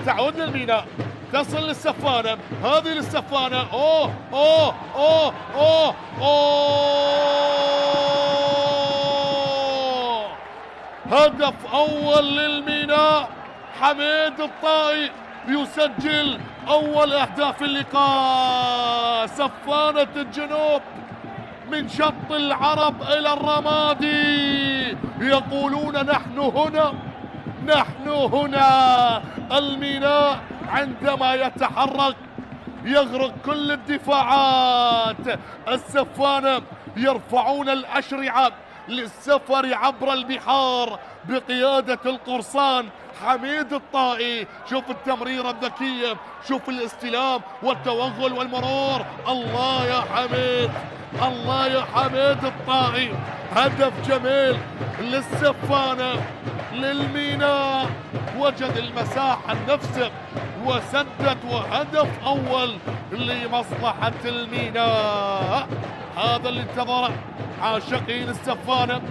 تعود للميناء، تصل للسفانة، هذه للسفانة. أوه أوه أوه أوه أوه، هدف أول للميناء. حميد الطائي يسجل أول أهداف اللقاء. سفانة الجنوب من شط العرب إلى الرمادي يقولون نحن هنا، نحن هنا. الميناء عندما يتحرك يغرق كل الدفاعات. السفانة يرفعون الأشرعة للسفر عبر البحار بقيادة القرصان حميد الطائي. شوف التمريرة الذكية، شوف الاستلام والتوغل والمرور. الله يا حميد، الله يا حميد الطائي. هدف جميل للسفانة، للميناء، وجد المساحة لنفسه وسدد، وهدف أول لمصلحة الميناء. هذا اللي انتظره عاشقين السفانة.